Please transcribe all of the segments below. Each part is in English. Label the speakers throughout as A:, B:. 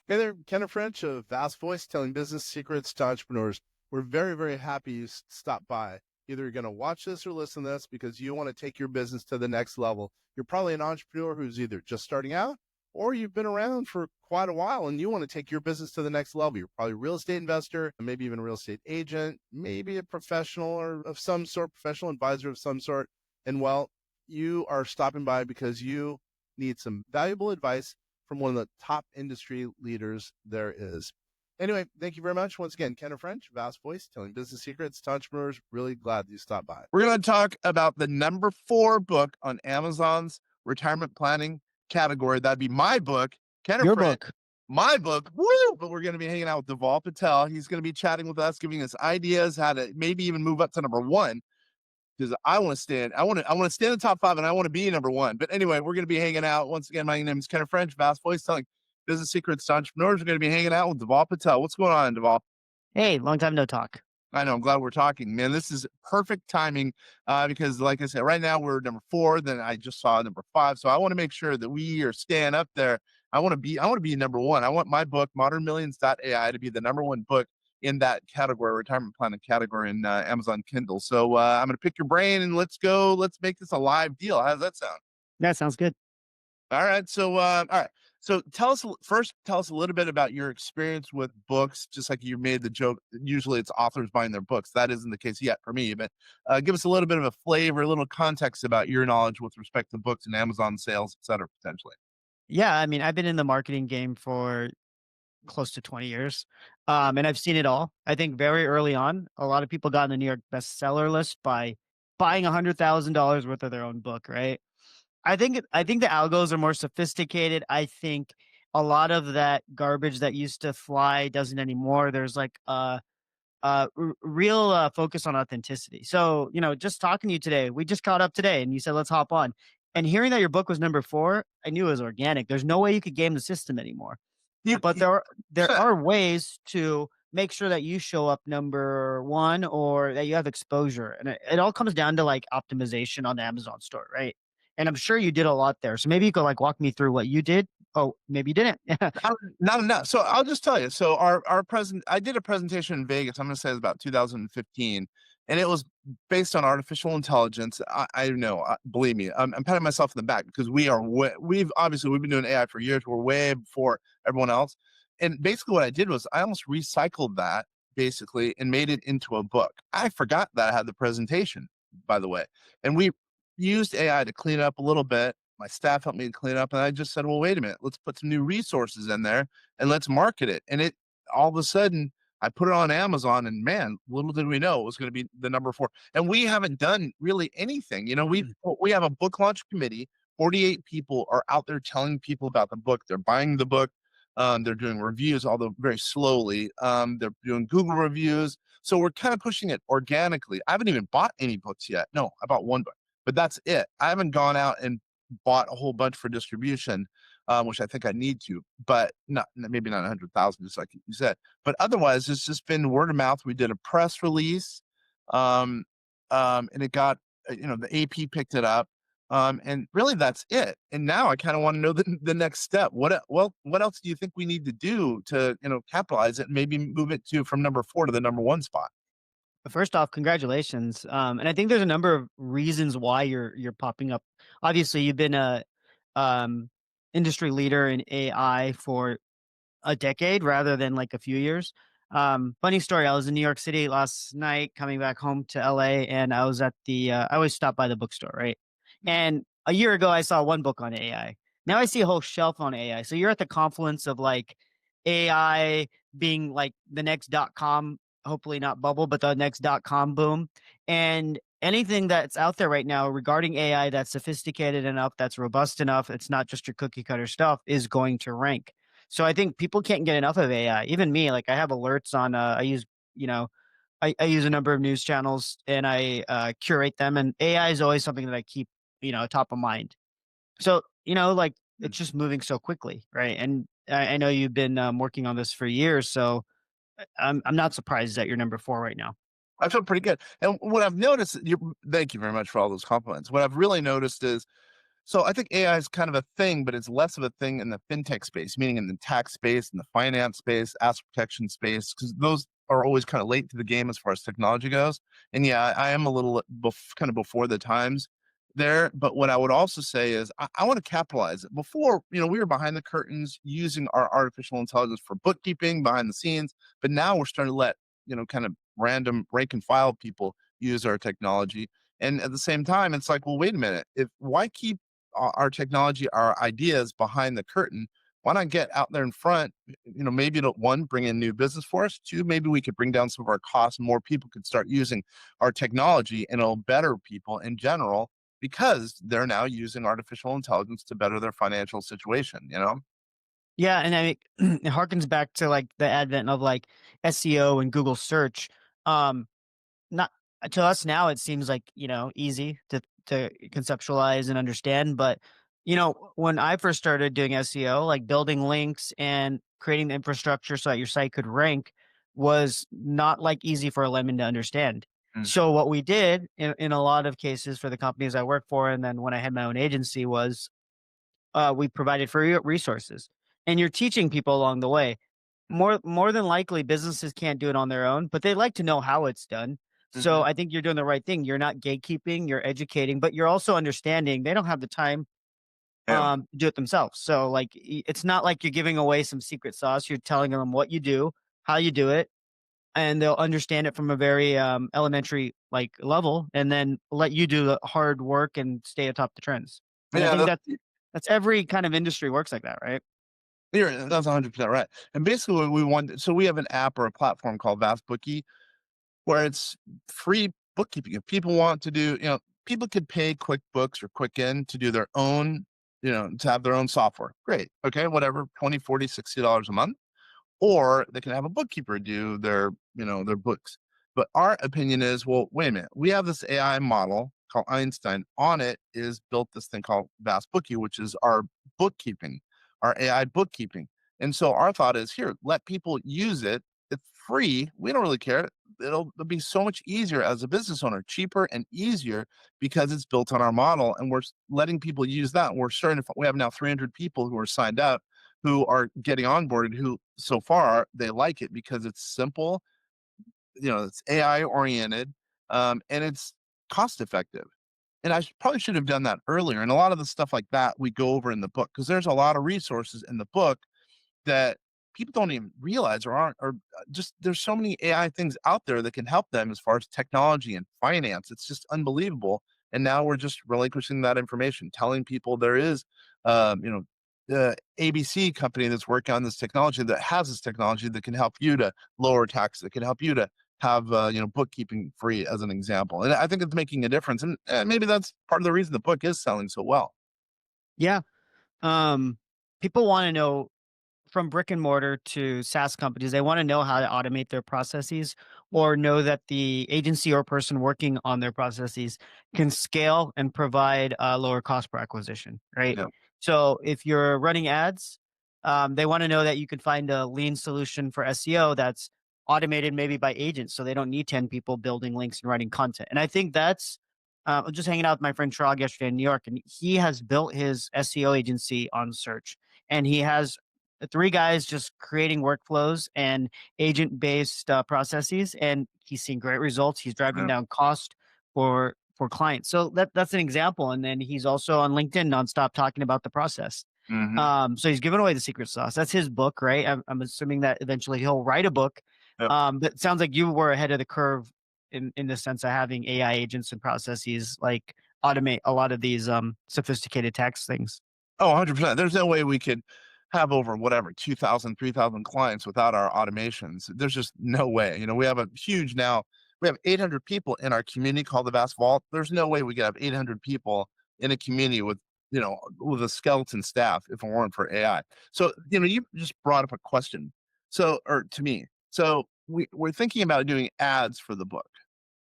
A: Hey there, Kenneth French of Vast Voice, telling business secrets to entrepreneurs. We're very, very happy you stopped by. Either you're going to watch this or listen to this because you want to take your business to the next level. You're probably an entrepreneur who's either just starting out or you've been around for quite a while and you want to take your business to the next level. You're probably a real estate investor, maybe even a real estate agent, maybe a professional or of some sort, professional advisor of some sort. And well, you are stopping by because you need some valuable advice from one of the top industry leaders there is. Anyway, thank you very much. Once again, Kenneth French, Vast Voice, telling business secrets to entrepreneurs. Really glad you stopped by.
B: We're going to talk about the number 4 book on Amazon's retirement planning category. That'd be my book, Kenneth
C: Your
B: French.
C: book.
B: My book, woo! But we're going to be hanging out with Dhaval Patel. He's going to be chatting with us, giving us ideas how to maybe even move up to number 1. Because I want to stand, I want to stay in the top 5, and I want to be number 1. But anyway, we're going to be hanging out once again. My name is Kenneth French, Vast Voice, telling business secrets to entrepreneurs. We're going to be hanging out with Dhaval Patel. What's going on, Dhaval?
C: Hey, long time no talk.
B: I know. I'm glad we're talking, man. This is perfect timing because, like I said, right now we're number 4. Then I just saw number 5, so I want to make sure that we are staying up there. I want to be number 1. I want my book, ModernMillions.ai, to be the number 1 book in that category, retirement planning category in Amazon Kindle. So I'm going to pick your brain and let's go. Let's make this a live deal. How does that sound?
C: That sounds good.
B: All right. So, all right. So tell us a little bit about your experience with books, just like you made the joke. Usually it's authors buying their books. That isn't the case yet for me, but give us a little bit of a flavor, a little context about your knowledge with respect to books and Amazon sales, et cetera, potentially.
C: Yeah, I mean, I've been in the marketing game for close to 20 years, and I've seen it all. I think very early on, a lot of people got on the New York bestseller list by buying $100,000 worth of their own book, right? I think the algos are more sophisticated. I think a lot of that garbage that used to fly doesn't anymore. There's like real focus on authenticity. So, just talking to you today, we just caught up today and you said, let's hop on. And hearing that your book was number 4, I knew it was organic. There's no way you could game the system anymore.
B: You,
C: But
B: you,
C: there are ways to make sure that you show up number 1 or that you have exposure. And it all comes down to like optimization on the Amazon store, right? And I'm sure you did a lot there. So maybe you could like walk me through what you did. Oh, maybe you didn't.
B: not enough. So I'll just tell you. So I did a presentation in Vegas. I'm going to say it was about 2015, and it was based on artificial intelligence. I know, believe me, I'm patting myself in the back because we've been doing AI for years. We're way before everyone else. And basically what I did was I almost recycled that basically and made it into a book. I forgot that I had the presentation, by the way. And we used AI to clean it up a little bit. My staff helped me clean up, and I just said, well, wait a minute, let's put some new resources in there and let's market it. And it all of a sudden I put it on Amazon, and man, little did we know it was going to be the number 4. And we haven't done really anything. We have a book launch committee. 48 people are out there telling people about the book. They're buying the book. They're doing reviews, although very slowly. They're doing Google reviews. So we're kind of pushing it organically. I haven't even bought any books yet. No, I bought 1 book, but that's it. I haven't gone out and bought a whole bunch for distribution, which I think I need to, but maybe not 100,000, just like you said. But otherwise, it's just been word of mouth. We did a press release, and it got, the AP picked it up, and really that's it. And now I kind of want to know the next step. What else do you think we need to do to capitalize it and maybe move it from number 4 to the number 1 spot?
C: First off, congratulations. And I think there's a number of reasons why you're popping up. Obviously, you've been a um, industry leader in AI for a decade rather than like a few years. Funny story. I was in New York City last night, coming back home to LA, and I was at I always stop by the bookstore, right? And a year ago, I saw 1 book on AI. Now I see a whole shelf on AI. So you're at the confluence of like AI being like the next .com, hopefully not bubble, but the next .com boom. And anything that's out there right now regarding AI that's sophisticated enough, that's robust enough, it's not just your cookie cutter stuff, is going to rank. So I think people can't get enough of AI. Even me, like I have alerts on, I use a number of news channels and I curate them, and AI is always something that I keep, top of mind. So, like it's just moving so quickly, right? And I know you've been working on this for years, so I'm not surprised that you're number 4 right now.
B: I feel pretty good. And what I've noticed, thank you very much for all those compliments. What I've really noticed is So I think AI is kind of a thing, but it's less of a thing in the fintech space, meaning in the tax space, in the finance space, asset protection space, because those are always kind of late to the game as far as technology goes. And yeah, I am a little kind of before the times there. But what I would also say is I want to capitalize it. Before, we were behind the curtains using our artificial intelligence for bookkeeping behind the scenes, but now we're starting to let, kind of random rank and file people use our technology. And at the same time, it's like, well, wait a minute. Why keep our technology, our ideas behind the curtain? Why not get out there in front? Maybe it'll, one, bring in new business for us. Two, maybe we could bring down some of our costs. More people could start using our technology, and it'll better people in general because they're now using artificial intelligence to better their financial situation.
C: Yeah, and it harkens back to like the advent of like SEO and Google search. Um, Not to us now, it seems like, easy to conceptualize and understand, but, when I first started doing SEO, like building links and creating the infrastructure so that your site could rank was not like easy for a layman to understand.
B: Mhm.
C: So what we did in a lot of cases for the companies I work for, and then when I had my own agency was we provided free resources, and you're teaching people along the way. More than likely, businesses can't do it on their own, but they like to know how it's done. So
B: Mhm.
C: I think you're doing the right thing. You're not gatekeeping, you're educating, but you're also understanding they don't have the time
B: Yeah.
C: to do it themselves. So like it's not like you're giving away some secret sauce. You're telling them what you do, how you do it, and they'll understand it from a very elementary like level, and then let you do the hard work and stay atop the trends. And I
B: Yeah,
C: think that's every kind of industry works like that, right?
B: that's 100% right. And basically, what we want, so we have an app or a platform called Vast Bookie, where it's free bookkeeping. If people want to do, people could pay QuickBooks or Quicken to do their own, to have their own software. Great. Okay. Whatever, 20, 40, $60 a month, or they can have a bookkeeper do their books. But our opinion is, well, wait a minute. We have this AI model called Einstein. On it is built this thing called Vast Bookie, which is our bookkeeping, our AI bookkeeping. And so our thought is, here, let people use it. It's free. We don't really care. It'll be so much easier as a business owner, cheaper and easier because it's built on our model. And we're letting people use that. We're starting to, we have now 300 people who are signed up, who are getting onboarded, who so far they like it because it's simple, it's AI oriented, and it's cost effective. And probably should have done that earlier. And a lot of the stuff like that we go over in the book because there's a lot of resources in the book that people don't even realize or aren't, or just there's so many AI things out there that can help them as far as technology and finance. It's just unbelievable. And now we're just relinquishing that information, telling people there is, the ABC company that's working on this technology, that has this technology that can help you to lower tax, that can help you to have, bookkeeping free, as an example. And I think it's making a difference. And maybe that's part of the reason the book is selling so well.
C: Yeah. Um, People want to know from brick and mortar to SaaS companies, they want to know how to automate their processes or know that the agency or person working on their processes can scale and provide a lower cost per acquisition, right?
B: Yeah.
C: So if you're running ads, they want to know that you can find a lean solution for SEO that's automated maybe by agents. So they don't need 10 people building links and writing content. And I think that's, I'm just hanging out with my friend Trog yesterday in New York, and he has built his SEO agency on search. And he has three guys just creating workflows and agent-based processes, and he's seeing great results. He's driving
B: Yeah.
C: down cost for clients. So that's an example. And then he's also on LinkedIn nonstop talking about the process.
B: Hmm.
C: So he's giving away the secret sauce. That's his book, right? I'm assuming that eventually he'll write a book.
B: Yep.
C: But it sounds like you were ahead of the curve in the sense of having AI agents and processes like automate a lot of these sophisticated tax things.
B: Oh, 100%. There's no way we could have over whatever 2,000, 3,000 clients without our automations. There's just no way. We have a huge now. We have 800 people in our community called the Vast Vault. There's no way we could have 800 people in a community with a skeleton staff if it weren't for AI. So, you just brought up a question. So, or to me, so we're thinking about doing ads for the book.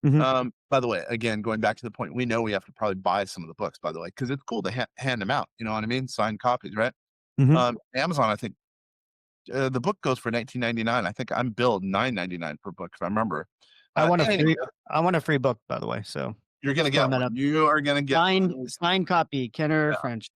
C: Mhm,
B: By the way, again, going back to the point, we know we have to probably buy some of the books, by the way, because it's cool to hand them out. You know what I mean? Signed copies, right?
C: mhm.
B: Amazon, I think the book goes for 19.99. I think I'm billed 9.99 per book, if I remember.
C: I want a
B: Anyway,
C: free I want a free book, by the way. So
B: You're going to
C: Throwing
B: get
C: that
B: one.
C: up.
B: You are going to get
C: Signed copy, Kenner
B: Yeah.
C: French.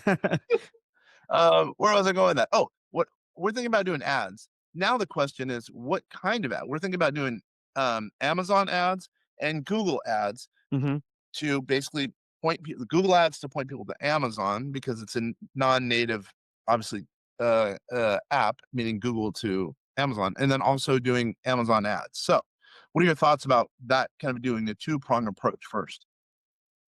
B: Where was I going with that? Oh, what we're thinking about doing ads. Now the question is, what kind of ad? We're thinking about doing Amazon ads and Google ads
C: Mhm.
B: to basically point Google ads to point people to Amazon because it's a non-native, obviously, app, meaning Google to Amazon, and then also doing Amazon ads. So, what are your thoughts about that? Kind of doing the two-prong approach first.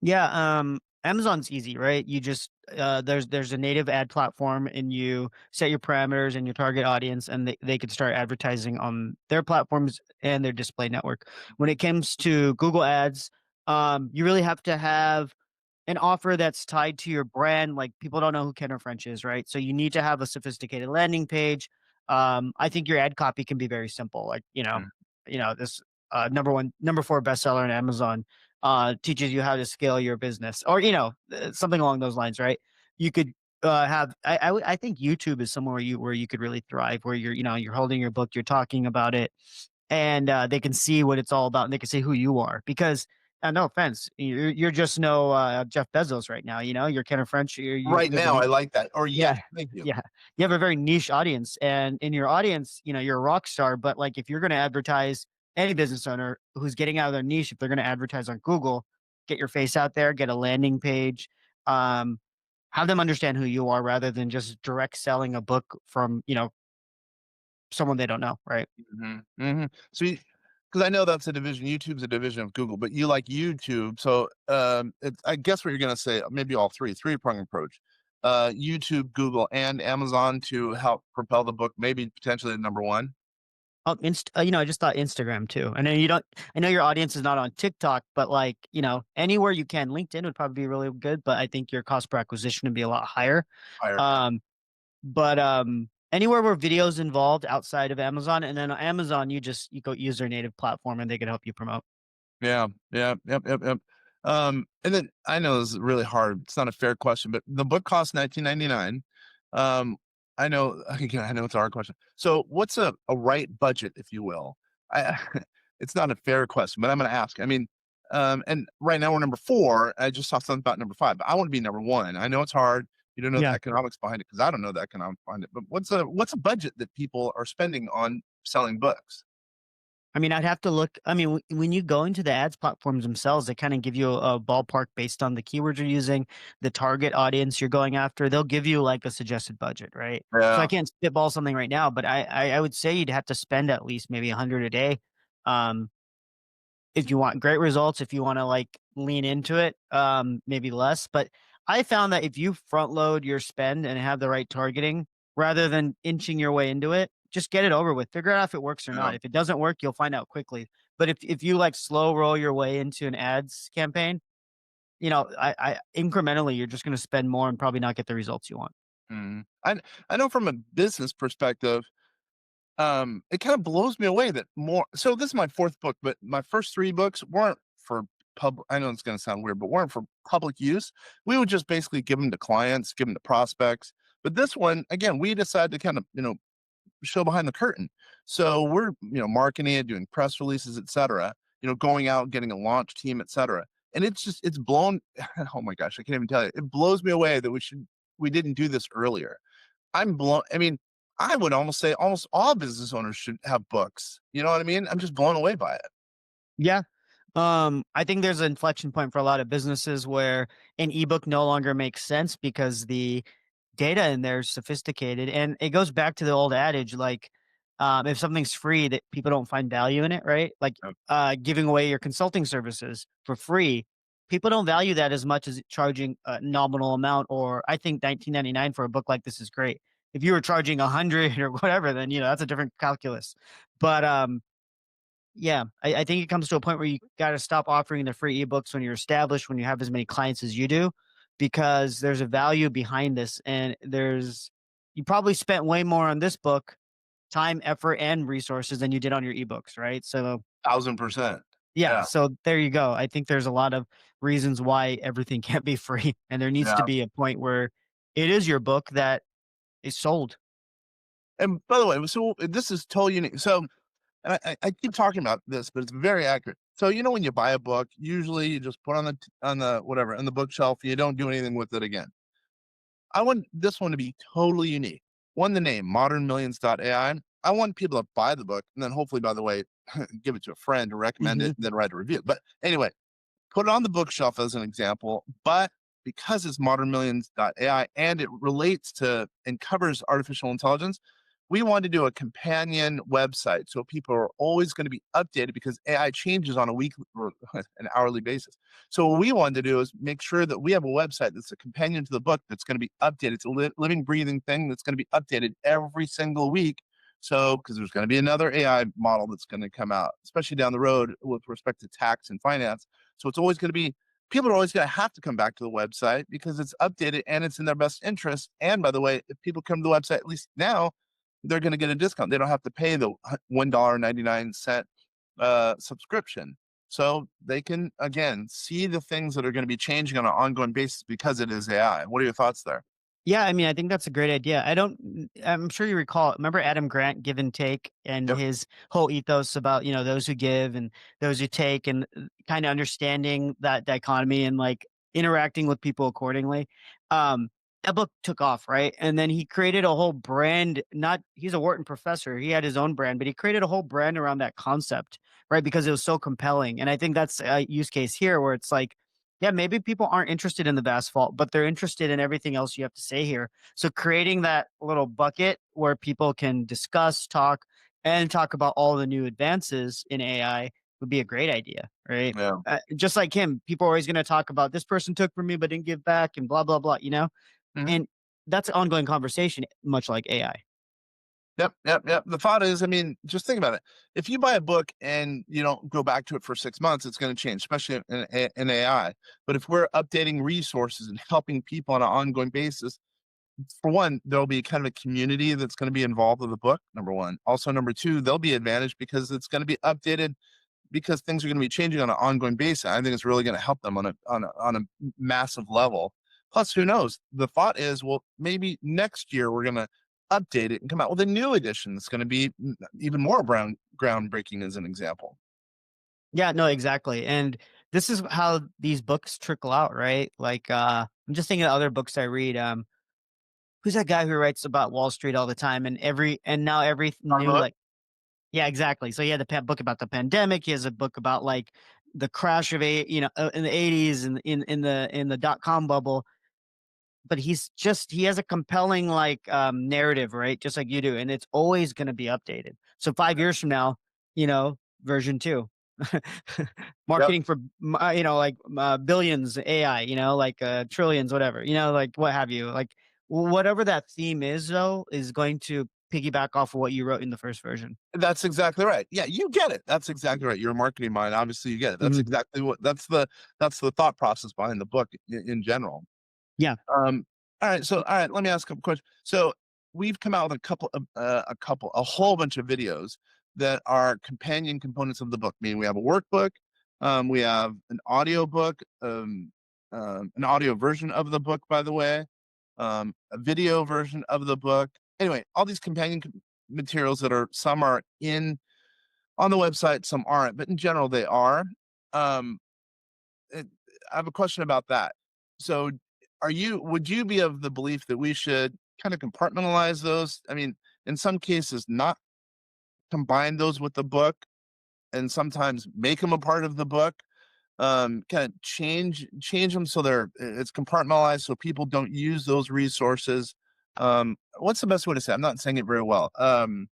C: Yeah, Amazon's easy, right? You just there's a native ad platform and you set your parameters and your target audience and they could start advertising on their platforms and their display network. When it comes to Google Ads, you really have to have an offer that's tied to your brand. Like people don't know who Kenner French is, right? So you need to have a sophisticated landing page. I think your ad copy can be very simple. Like,
B: Mm.
C: this number 4 bestseller on Amazon teaches you how to scale your business or, something along those lines, right? You could have I think YouTube is somewhere where you could really thrive, where you're holding your book, you're talking about it, and they can see what it's all about and they can see who you are because no offense, you're just no Jeff Bezos right now. You're Kenner French.
B: Right
C: There's
B: now, I like that. Or
C: yeah,
B: yeah, thank you.
C: yeah. You have a very niche audience, and in your audience, you're a rock star. But like, if you're going to advertise, any business owner who's getting out of their niche, if they're going to advertise on Google, get your face out there, get a landing page, um, have them understand who you are, rather than just direct selling a book from someone they don't know, right?
B: So, because I know that's a division. YouTube's a division of Google, but you like YouTube, so I guess what you're going to say, maybe all three prong approach, YouTube, Google, and Amazon to help propel the book, maybe potentially to number one.
C: Oh, I just thought Instagram too. And then you don't. I know your audience is not on TikTok, but like anywhere you can, LinkedIn would probably be really good. But I think your cost per acquisition would be a lot higher.
B: Higher.
C: But anywhere where videos involved outside of Amazon, and then on Amazon, you go use their native platform, and they can help you promote.
B: Yeah, yeah, yep. And then I know this is really hard. It's not a fair question, but the book costs $19.99. I know, again, I know it's a hard question. So, what's a right budget, if you will? I, it's not a fair question, but I'm going to ask. I mean, and right now we're number 4. I just saw something about number 5, but I want to be number 1. I know it's hard. You don't know the
C: Yeah.
B: economics behind it because I don't know the economics behind it. But what's a budget that people are spending on selling books?
C: I mean, I'd have to look. I mean, when you go into the ads platforms themselves, they kind of give you a ballpark based on the keywords you're using, the target audience you're going after. They'll give you like a suggested budget, right? So I
B: Yeah.
C: can't spitball something right now, but I would say you'd have to spend at least maybe 100 a day. Um, if you want great results, if you want to like lean into it, maybe less. But I found that if you front load your spend and have the right targeting, rather than inching your way into it, just get it over with. Figure out if it works or
B: Yeah.
C: not. If it doesn't work, you'll find out quickly. But if you like slow roll your way into an ads campaign, I incrementally you're just going to spend more and probably not get the results you want.
B: Mhm. I know from a business perspective, it kind of blows me away that more. So this is my 4th book, but my first 3 books weren't for I know it's going to sound weird, but weren't for public use. We would just basically give them to clients, give them to prospects. But this one, again, we decided to kind of show behind the curtain. So we're marketing it, doing press releases, etc. Going out, getting a launch team, etc. And it's blown. Oh my gosh, I can't even tell you. It blows me away that we didn't do this earlier. I'm blown. I mean, I would almost say almost all business owners should have books. You know what I mean? I'm just blown away by it.
C: Yeah. I think there's an inflection point for a lot of businesses where an ebook no longer makes sense because the data in there is sophisticated. And it goes back to the old adage, like, if something's free, that people don't find value in it, right? Like
B: Yep.
C: giving away your consulting services for free. People don't value that as much as charging a nominal amount, or I think 19.99 for a book like this is great. If you were charging 100 or whatever, then that's a different calculus. But yeah, I think it comes to a point where you got to stop offering the free ebooks when you're established, when you have as many clients as you do, because there's a value behind this. And you probably spent way more on this book, time, effort, and resources than you did on your ebooks, right? So,
B: 1000%.
C: yeah,
B: Yeah.
C: so there you go. I think there's a lot of reasons why everything can't be free. And there needs to
B: Yeah.
C: be a point where it is your book that is sold.
B: And by the way, so this is totally unique. So and I keep talking about this, but it's very accurate. So when you buy a book, usually you just put on the whatever on the bookshelf. You don't do anything with it again. I want this one to be totally unique. One, the name ModernMillions.ai. I want people to buy the book and then hopefully, by the way, give it to a friend or recommend
C: Hmm.
B: it and then write a review. But anyway, put it on the bookshelf as an example, but because it's ModernMillions.ai and it relates to and covers artificial intelligence, we want to do a companion website so people are always going to be updated because AI changes on a weekly or an hourly basis. So what we want to do is make sure that we have a website that's a companion to the book that's going to be updated. It's a living, breathing thing that's going to be updated every single week. So, because there's going to be another AI model that's going to come out, especially down the road with respect to tax and finance. So it's always going to be people are always going to have to come back to the website because it's updated and it's in their best interest. And by the way, if people come to the website, at least now, they're going to get a discount. They don't have to pay the $1.99 subscription. So they can, again, see the things that are going to be changing on an ongoing basis because it is AI. What are your thoughts there?
C: Yeah, I mean, I think that's a great idea. I'm sure you recall, remember Adam Grant, Give and Take, and
B: Yep.
C: his whole ethos about, those who give and those who take, and kind of understanding that dichotomy and like interacting with people accordingly. Um, that book took off, right? And then he created a whole brand. Not He's a Wharton professor. He had his own brand, but he created a whole brand around that concept, right? Because it was so compelling. And I think that's a use case here where it's like, yeah, maybe people aren't interested in the vast vault, but they're interested in everything else you have to say here. So creating that little bucket where people can discuss, talk, and talk about all the new advances in AI would be a great idea, right?
B: Yeah.
C: Just like him, people are always going to talk about this person took from me but didn't give back and blah blah blah,
B: Mhm.
C: and that's an ongoing conversation, much like AI.
B: Yep, yep, yep. The thought is, I mean, just think about it. If you buy a book and you don't go back to it for 6 months, it's going to change, especially in AI. But if we're updating resources and helping people on an ongoing basis, for one, there'll be kind of a community that's going to be involved with the book. Number one. Also, number two, they'll be advantaged because it's going to be updated because things are going to be changing on an ongoing basis. I think it's really going to help them on a massive level. Plus, who knows? The thought is, well, maybe next year we're going to update it and come out with a new edition that's going to be even more groundbreaking, as an example.
C: Yeah, no, exactly. And this is how these books trickle out, right? Like I'm just thinking of other books I read. Who's that guy who writes about Wall Street all the time and now every
B: John
C: new
B: Lewis?
C: like yeah, exactly. So he had a book about the pandemic. He has a book about like the crash of in the 80s and in the dot-com bubble. But he has a compelling like narrative, right? Just like you do, and it's always going to be updated. So 5 years from now, version 2.
B: Yep.
C: Marketing for like billions AI, like trillions, whatever, like what have you, like whatever that theme is though is going to piggyback off of what you wrote in the first version.
B: That's exactly right. Yeah, you get it. That's exactly right. You're a marketing mind. Obviously, you get it. That's
C: Mhm.
B: exactly what. That's the thought process behind the book in general.
C: Yeah.
B: All right. So, all right. Let me ask a couple questions. So, we've come out with a whole bunch of videos that are companion components of the book. Meaning, we have a workbook, we have an audio version of the book, by the way, a video version of the book. Anyway, all these materials that are some are in on the website, some aren't, but in general, they are. Um, it, I have a question about that. So, would you be of the belief that we should kind of compartmentalize those? I mean, in some cases, not combine those with the book, and sometimes make them a part of the book. Kind of change them so it's compartmentalized, so people don't use those resources. What's the best way to say it? I'm not saying it very well.
C: I'm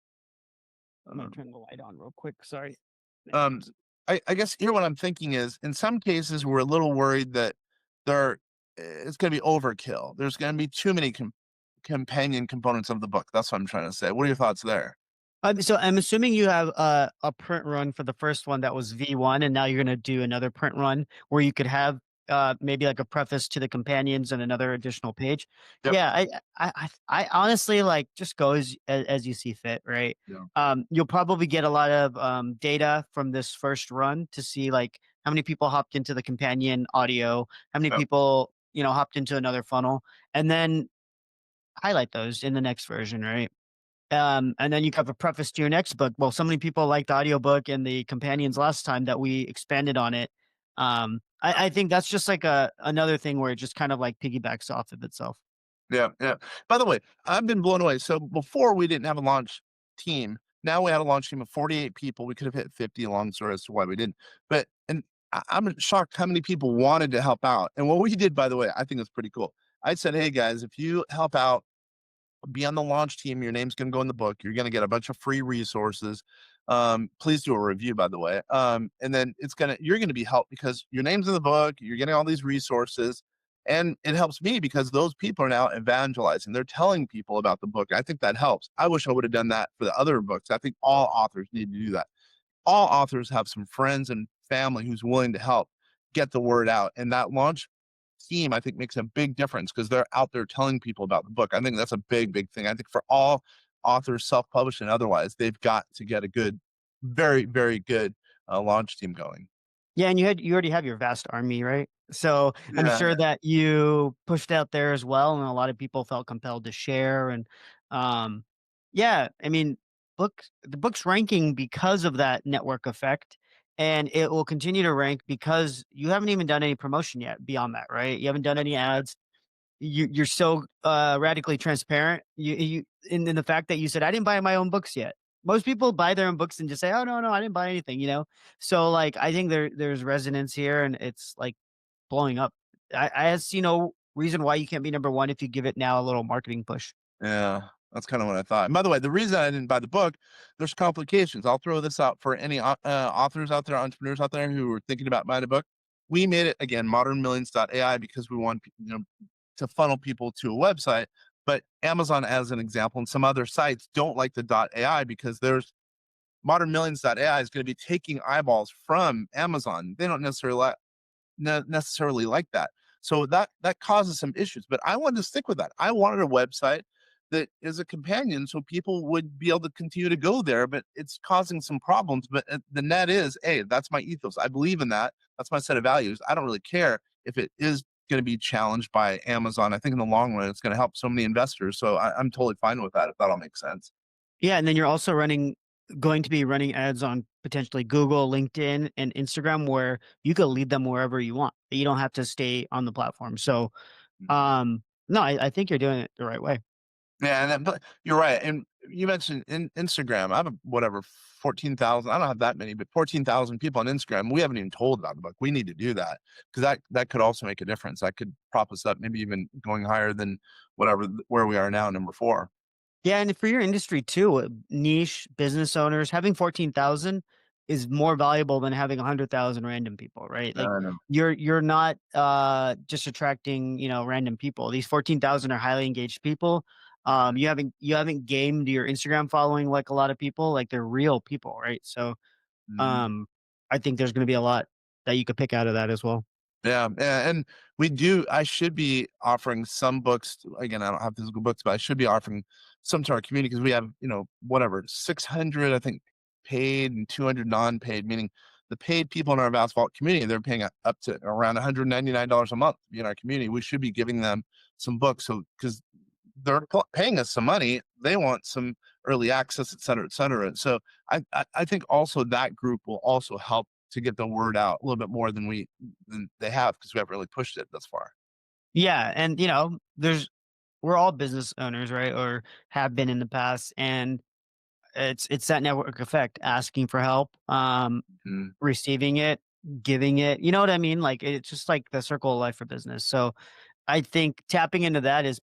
C: gonna turn the light on real quick, sorry. There it
B: Um,
C: goes.
B: I guess here what I'm thinking is, in some cases, we're a little worried that there it's going to be overkill. There's going to be too many companion components of the book. That's what I'm trying to say. What are your thoughts there?
C: So I'm assuming you have a print run for the first one that was V1, and now you're going to do another print run where you could have maybe like a preface to the companions and another additional page.
B: Yep.
C: Yeah, I honestly like just go as you see fit, right?
B: Yeah.
C: You'll probably get a lot of data from this first run to see like how many people hopped into the companion audio, how many
B: Yep.
C: people hopped into another funnel, and then highlight those in the next version, right? And then you have a preface to your next book. Well, so many people liked the audiobook and the companions last time that we expanded on it. I think that's just like another thing where it just kind of like piggybacks off of itself.
B: Yeah, yeah. By the way, I've been blown away. So before we didn't have a launch team. Now we had a launch team of 48 people. We could have hit 50, long story as to why we didn't. But and I'm shocked how many people wanted to help out. And what we did, by the way, I think it's pretty cool. I said, hey guys, if you help out, be on the launch team. Your name's going to go in the book. You're going to get a bunch of free resources. Please do a review, by the way. And then you're going to be helped because your name's in the book. You're getting all these resources. And it helps me because those people are now evangelizing. They're telling people about the book. I think that helps. I wish I would have done that for the other books. I think all authors need to do that. All authors have some friends and family who's willing to help get the word out. And that launch team, I think, makes a big difference because they're out there telling people about the book. I think that's a big, big thing. I think for all authors, self-published and otherwise, they've got to get a good, very, very good launch team going.
C: Yeah, and you already have your vast army, right? So I'm
B: Yeah.
C: sure that you pushed out there as well, and a lot of people felt compelled to share. And um, yeah, I mean, the book's ranking because of that network effect, and it will continue to rank because you haven't even done any promotion yet beyond that, right? You haven't done any ads. You're so radically transparent. You in the fact that you said I didn't buy my own books yet. Most people buy their own books and just say, "Oh no, I didn't buy anything," you know? So like I think there's resonance here and it's like blowing up. I see no reason why you can't be number one if you give it now a little marketing push.
B: Yeah, that's kind of what I thought. And by the way, the reason I didn't buy the book, there's complications. I'll throw this out for any authors out there, entrepreneurs out there who are thinking about buying a book. We made it again, ModernMillions.ai, because we want to funnel people to a website. But Amazon, as an example, and some other sites don't like the .ai because there's ModernMillions.ai is going to be taking eyeballs from Amazon. They don't necessarily like that. So that causes some issues. But I wanted to stick with that. I wanted a website that is a companion so people would be able to continue to go there, but it's causing some problems. But the net is, hey, that's my ethos. I believe in that. That's my set of values. I don't really care if it is going to be challenged by Amazon. I think in the long run, it's going to help so many investors. So I'm totally fine with that, if that all makes sense.
C: Yeah, and then you're also going to be running ads on potentially Google, LinkedIn, and Instagram where you could lead them wherever you want. You don't have to stay on the platform. So no, I think you're doing it the right way.
B: Yeah, but you're right. And you mentioned Instagram. I have whatever 14,000. I don't have that many, but 14,000 people on Instagram. We haven't even told about the book. We need to do that because that could also make a difference. That could prop us up, maybe even going higher than where we are now, number 4.
C: Yeah, and for your industry too, niche business owners, having 14,000 is more valuable than having 100,000 random people, right? Like
B: I know.
C: you're not just attracting, random people. These 14,000 are highly engaged people. You haven't gamed your Instagram following like a lot of people, like they're real people, right? So
B: Mhm.
C: um I think there's going to be a lot that you could pick out of that as well.
B: Yeah, yeah, and I should be offering some books. Again, I don't have physical books, but I should be offering some to our community because we have, whatever, 600, I think, paid and 200 non-paid, meaning the paid people in our Vast Vault community, they're paying up to around $199 a month to be in our community. We should be giving them some books. So, because they're paying us some money, they want some early access, et cetera, et cetera. So I think also that group will also help to get the word out a little bit more than they have because we haven't really pushed it thus far.
C: Yeah, and we're all business owners, right? Or have been in the past, and it's that network effect, asking for help,
B: Mm,
C: receiving it, giving it. You know what I mean? Like it's just like the circle of life for business. So I think tapping into that is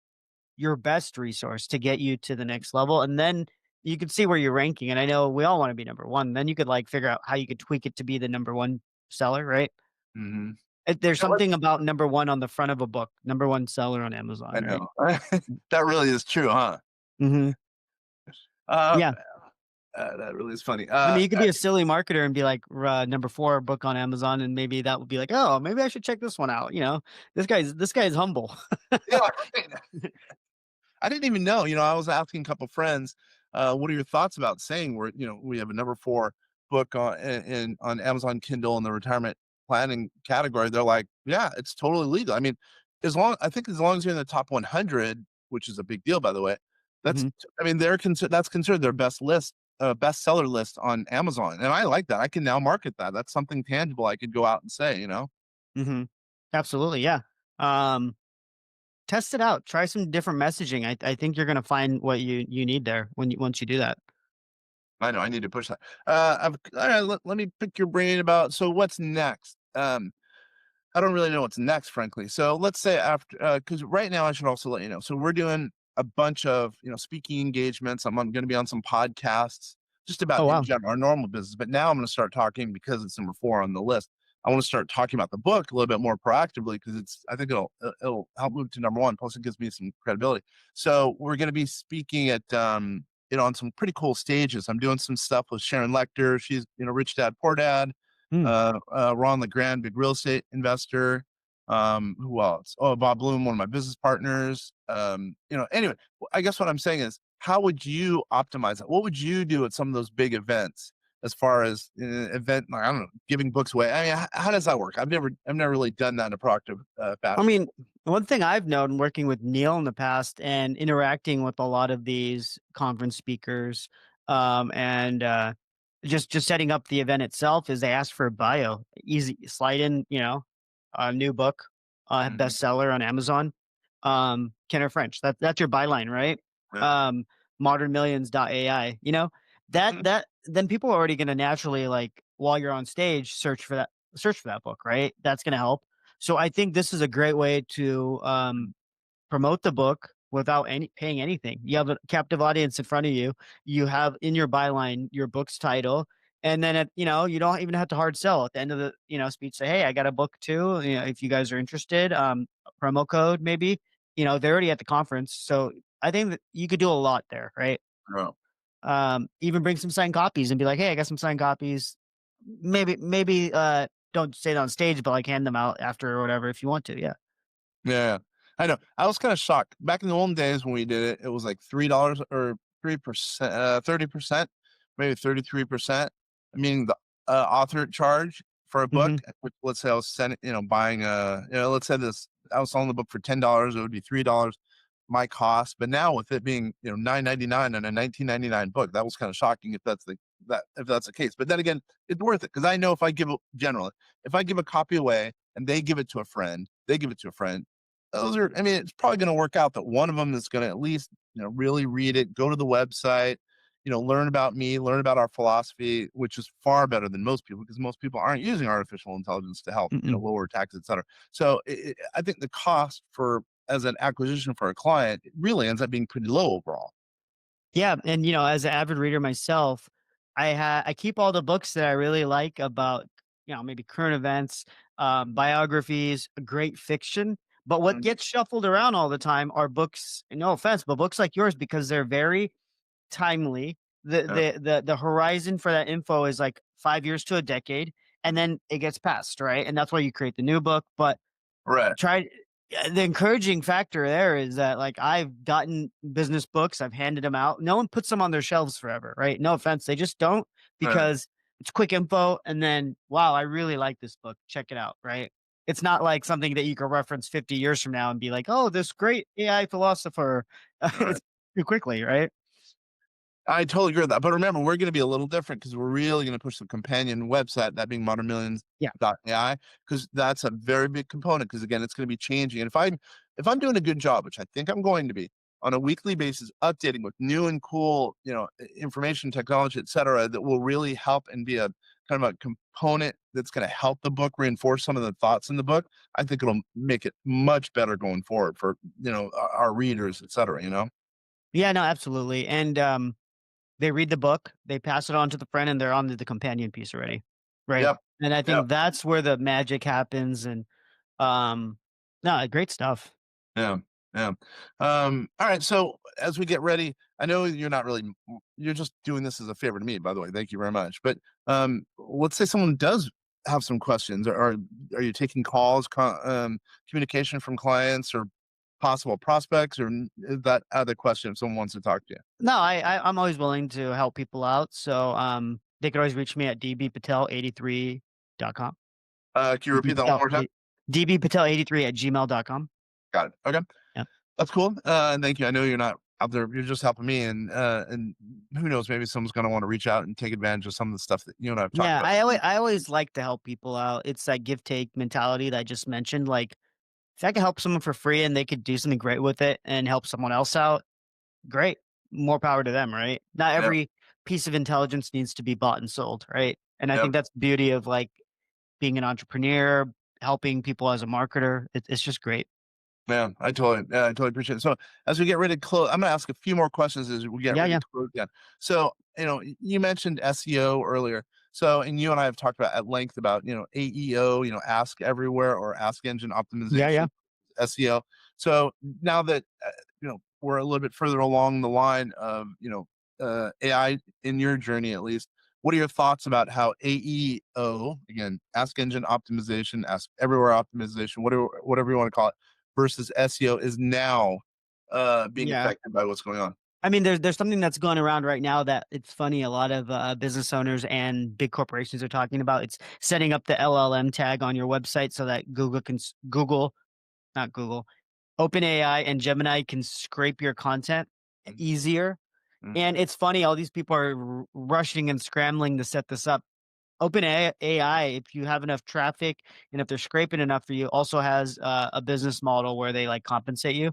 C: your best resource to get you to the next level. And then you can see where you're ranking. And I know we all want to be number one. Then you could like figure out how you could tweak it to be the number one seller, right?
B: mhm.
C: There's
B: And what
C: something about number one on the front of a book, number one seller on
B: I
C: Amazon, right?
B: know. That really is true, huh?
C: Hmm.
B: Uh,
C: Yeah.
B: that really is funny.
C: I mean, you could be a silly marketer and be like number four book on Amazon, and maybe that would be like, oh, maybe I should check this one out. This guy's humble.
B: Yeah, I didn't even know. I was asking a couple friends, what are your thoughts about saying we have a number 4 book on Amazon Kindle in the retirement planning category. They're like, yeah, it's totally legal. I mean, as long as you're in the top 100, which is a big deal, by the way, That's,
C: Mhm.
B: I mean, that's considered their bestseller list on Amazon, and I like that. I can now market that. That's something tangible I could go out and say, you know?
C: Mhm. Absolutely, yeah. Um, Test it out. Try some different messaging. I think you're gonna find what you need there once you do that.
B: I know I need to push that. All right, let me pick your brain about, so what's next? I don't really know what's next, frankly. So let's say after, because right now I should also let you know. So we're doing a bunch of, speaking engagements. I'm going to be on some podcasts, just about
C: Oh,
B: in
C: wow.
B: general our normal business. But now I'm going to start talking, because it's number 4 on the list. I want to start talking about the book a little bit more proactively, because I think it'll help move to number 1. Plus, it gives me some credibility. So we're going to be speaking at on some pretty cool stages. I'm doing some stuff with Sharon Lecter. She's Rich Dad Poor Dad.
C: Mm.
B: Ron LeGrand, big real estate investor. Who else? Oh, Bob Bloom, one of my business partners. Anyway, I guess what I'm saying is, how would you optimize it? What would you do at some of those big events, as far as like, I don't know, giving books away? I mean, how does that work? I've never really done that in a proactive
C: I
B: fashion.
C: mean, one thing I've known working with Neil in the past and interacting with a lot of these conference speakers, and just setting up the event itself is they ask for a bio. Easy slide in, a new book,
B: Mhm.
C: bestseller on Amazon. Kenner French. That's your byline, right?
B: Yeah.
C: Um, ModernMillions.ai.
B: Mhm.
C: That then people are already gonna naturally, like, while you're on stage, search for that book, right? That's gonna help. So I think this is a great way to promote the book without any paying anything. You have a captive audience in front of you. You have in your byline your book's title, and then you don't even have to hard sell at the end of the speech. Say, hey, I got a book too. If you guys are interested, a promo code maybe. They're already at the conference, so I think that you could do a lot there, right?
B: Oh.
C: Even bring some signed copies and be like, hey, I got some signed copies. Maybe don't say it on stage, but like hand them out after or whatever if you want to. Yeah.
B: Yeah, I know. I was kind of shocked. Back in the olden days when we did it, it was like $3 or 3%, 30%, maybe 33%. I mean, the author charge for a book,
C: Hmm.
B: which, let's say I was buying let's say I was selling the book for $10, it would be $3 my cost. But now with it being, $9.99 on a 19.99 book, that was kind of shocking, if that's the case. But then again, it's worth it, because I know if I give a copy away and they give it to a friend, I mean, it's probably going to work out that one of them is going to at least, really read it, go to the website, learn about me, learn about our philosophy, which is far better than most people, because most people aren't using artificial intelligence to help,
C: Mm-mm.
B: lower taxes, et cetera. So I think the cost as an acquisition for a client, it really ends up being pretty low overall.
C: Yeah, and as an avid reader myself, I keep all the books that I really like about maybe current events, biographies, great fiction. But what
B: Mhm.
C: gets shuffled around all the time are books. No offense, but books like yours because they're very timely. The
B: Yeah.
C: the the the horizon for that info is like 5 years to a decade, and then it gets passed, right? And that's why you create the new book. But
B: Right.
C: try the encouraging factor there is that, like, I've gotten business books, I've handed them out. No one puts them on their shelves forever, right? No offense, they just don't
B: Right.
C: because it's quick info and then, wow, I really like this book. Check it out, right? It's not like something that you can reference 50 years from now and be like, "Oh, this great AI philosopher."
B: Right.
C: It's too quickly, right?
B: I totally agree with that. But remember, we're going to be a little different, because we're really going to push the companion website, that being
C: Yeah.
B: ModernMillions.ai, because that's a very big component. Because again, it's going to be changing. And if I'm doing a good job, which I think I'm going to be, on a weekly basis, updating with new and cool, information, technology, et cetera, that will really help and be a kind of a component that's going to help the book reinforce some of the thoughts in the book, I think it'll make it much better going forward for, our readers, et cetera.
C: Yeah, no, absolutely. And they read the book, they pass it on to the friend, and they're on to the companion piece already, right?
B: Yep.
C: And I
B: Yep.
C: think that's where the magic happens, and, um no, great stuff.
B: Yeah, yeah. All right. So as we get ready, I know you're not really, you're just doing this as a favor to me, by the way. Thank you very much. But let's say someone does have some questions. Are you taking calls, communication from clients or possible prospects, or is that other question if someone wants to talk to you?
C: No, I'm always willing to help people out, so, they could always reach me at dbpatel83.com.
B: Can you repeat that one more time?
C: dbpatel83 at gmail.com.
B: Got it. Okay.
C: Yeah.
B: That's cool. And thank you. I know you're not out there. You're just helping me, and who knows, maybe someone's going to want to reach out and take advantage of some of the stuff that you and I have talked
C: Yeah,
B: about.
C: I always like to help people out. It's that give take mentality that I just mentioned. Like if I could help someone for free and they could do something great with it and help someone else out, great. More power to them, right? Not
B: Yeah,
C: every piece of intelligence needs to be bought and sold, right? And I
B: yeah.
C: think that's the beauty of like being an entrepreneur, helping people as a marketer. It's just great.
B: Man, I totally appreciate it. So as we get ready to close, I'm gonna ask a few more questions as we get
C: Yeah,
B: ready
C: yeah,
B: to close down. So, you mentioned SEO earlier. So, and you and I have talked about at length about, AEO, ask everywhere or ask engine
C: yeah, yeah.
B: optimization, SEO. So now that, we're a little bit further along the line of, AI in your journey, at least, what are your thoughts about how AEO, again, ask engine optimization, ask everywhere optimization, whatever you want to call it, versus SEO is now being
C: Yeah.
B: affected by what's going on?
C: I mean, there's something that's going around right now that it's funny. A lot of business owners and big corporations are talking about. It's setting up the LLM tag on your website so that Google, not Google, OpenAI and Gemini can scrape your content
B: Mhm,
C: easier.
B: mhm,
C: And it's funny, all these people are rushing and scrambling to set this up. OpenAI, if you have enough traffic and if they're scraping enough for you, also has a business model where they like compensate you.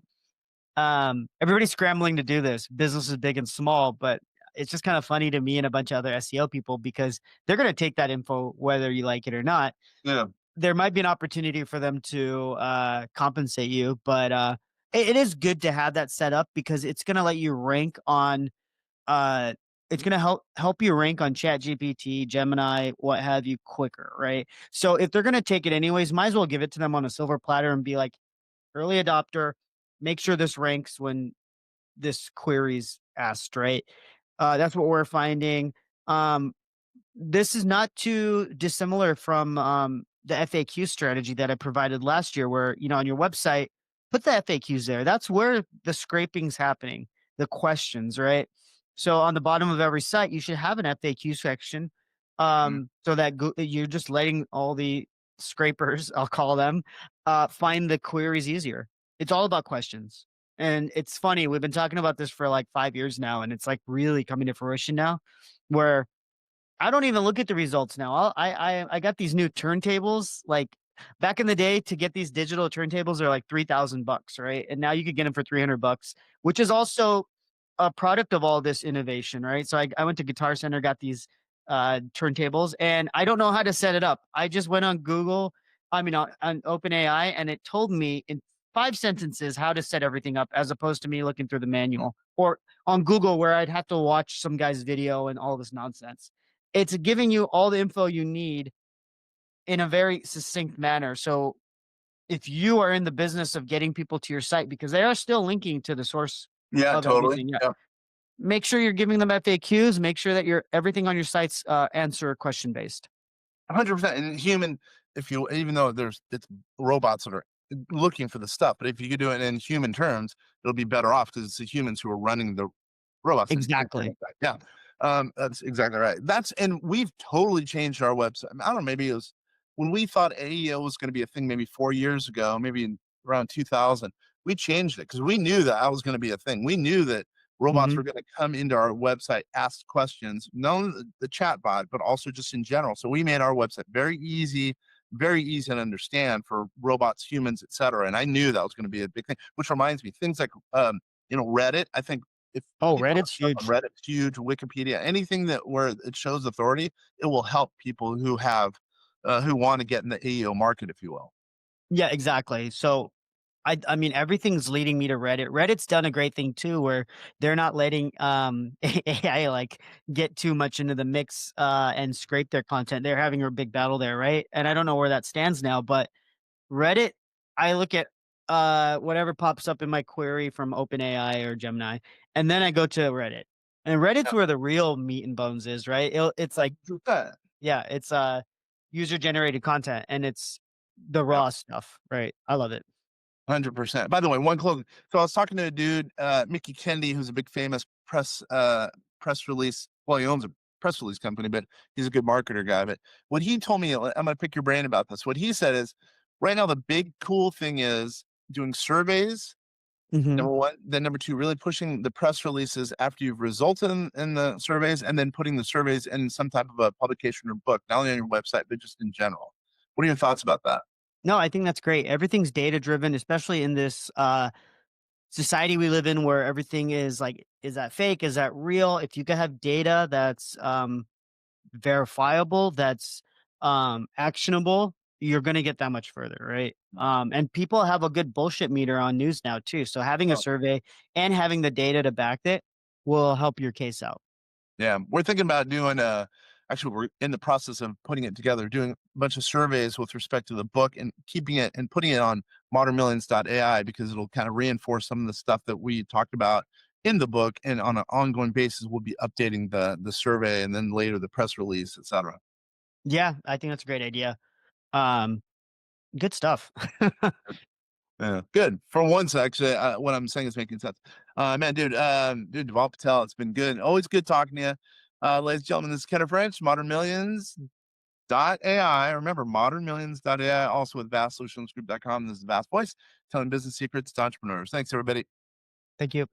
C: Everybody's scrambling to do this. Business is big and small, but it's just kind of funny to me and a bunch of other SEO people because they're going to take that info whether you like it or not.
B: yeah,
C: There might be an opportunity for them to compensate you, but it is good to have that set up because it's going to let you rank on uh it's going to help you rank on Chat GPT, Gemini, what have you quicker, right? So if they're going to take it anyways, might as well give it to them on a silver platter and be like early adopter, make sure this ranks when this query's asked, right? That's what we're finding. Um, this is not too dissimilar from the FAQ strategy that I provided last year, where, on your website, put the FAQs there. That's where the scraping's happening, the questions, right? So on the bottom of every site, you should have an FAQ section
B: mhm,
C: so that you're just letting all the scrapers, I'll call them, find the queries easier. It's all about questions. And it's funny, we've been talking about this for like 5 years now, and it's like really coming to fruition now, where I don't even look at the results now. I got these new turntables. Like back in the day, to get these digital turntables are like $3,000, right? And now you could get them for $300, which is also a product of all this innovation, right? So I went to Guitar Center, got these turntables, and I don't know how to set it up. I just went on Google, I mean on OpenAI, and it told me in 5 sentences how to set everything up, as opposed to me looking through the manual or on Google where I'd have to watch some guy's video and all this nonsense. It's giving you all the info you need in a very succinct manner. So if you are in the business of getting people to your site, because they are still linking to the source
B: yeah,
C: of
B: totally,
C: everything, yeah,
B: yeah.
C: make sure you're giving them FAQs. Make sure that your everything on your sites answer question based.
B: 100%. And human, if you, even though it's robots that are looking for the stuff, but if you could do it in human terms, it'll be better off because it's the humans who are running the robots.
C: Exactly.
B: Yeah. That's exactly right. And we've totally changed our website. I don't know, maybe it was when we thought AEO was going to be a thing, maybe 4 years ago, maybe around 2000, we changed it because we knew that was going to be a thing. We knew that robots
C: Hmm.
B: were going to come into our website, ask questions, not only the chat bot, but also just in general. So we made our website very easy to understand for robots, humans, etc. And I knew that was going to be a big thing, which reminds me, things like, Reddit. I think if
C: Oh,
B: people have
C: Reddit's
B: stuff on
C: huge.
B: Reddit, it's huge. Wikipedia, anything that where it shows authority, it will help people who want to get in the AEO market, if you will.
C: Yeah, exactly. So I mean everything's leading me to Reddit. Reddit's done a great thing too where they're not letting AI like get too much into the mix and scrape their content. They're having a big battle there, right? And I don't know where that stands now, but Reddit, I look at whatever pops up in my query from OpenAI or Gemini, and then I go to Reddit. And Reddit's
B: Yeah,
C: where the real meat and bones is, right? It's like,
B: 100%.
C: yeah, it's user generated content and it's the
B: Yeah.
C: raw stuff, right? I love it.
B: 100%. By the way, one closing. So I was talking to a dude, Mickey Kennedy, who's a big famous press release. Well, he owns a press release company, but he's a good marketer guy. But what he told me, I'm gonna pick your brain about this. What he said is right now the big cool thing is doing surveys
C: Mhm.
B: Number one. Then number two, really pushing the press releases after you've resulted in the surveys, and then putting the surveys in some type of a publication or book, not only on your website, but just in general. What are your thoughts about that?
C: No, I think that's great. Everything's data driven, especially in this society we live in where everything is like, is that fake? Is that real? If you can have data that's verifiable, that's actionable, you're going to get that much further, right? And people have a good bullshit meter on news now too. So having a
B: Oh,
C: survey and having the data to back it will help your case out.
B: yeah. We're thinking about doing actually we're in the process of putting it together, doing a bunch of surveys with respect to the book and keeping it and putting it on ModernMillions.ai, because it'll kind of reinforce some of the stuff that we talked about in the book, and on an ongoing basis we'll be updating the survey and then later the press release, etc.
C: Yeah, I think that's a great idea. Um, Good stuff.
B: Yeah, good. For once, actually, what I'm saying is making sense. Man, dude, Dhaval Patel, it's been good. Always good talking to you. Ladies and gentlemen, this is Kenneth French, ModernMillions.ai. Remember, ModernMillions.ai, also with VastSolutionsGroup.com. This is Vast Voice, telling business secrets to entrepreneurs. Thanks, everybody.
C: Thank you.